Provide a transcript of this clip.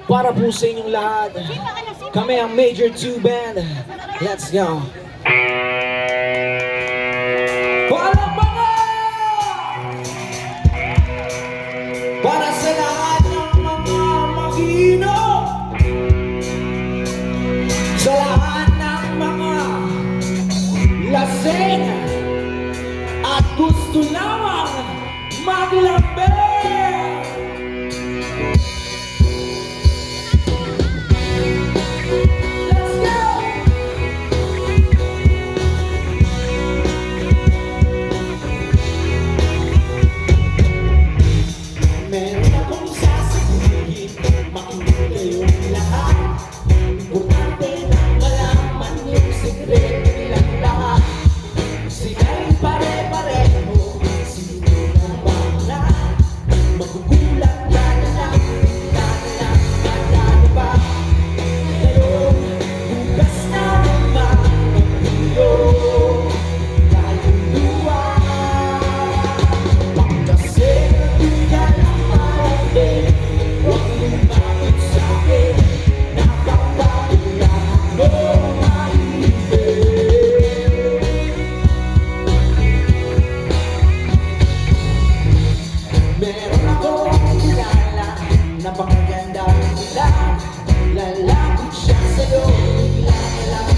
Para po sa inyong lahat, kami ang Major 2 Band. Let's go! Palakpakan! Para sa lahat ng mga mag-iinom, sa lahat ng mga lasing at gusto lamang maglambing. Meron akong kilala, napakaganda nila. Lalapit siya sa'yo, bigla na lang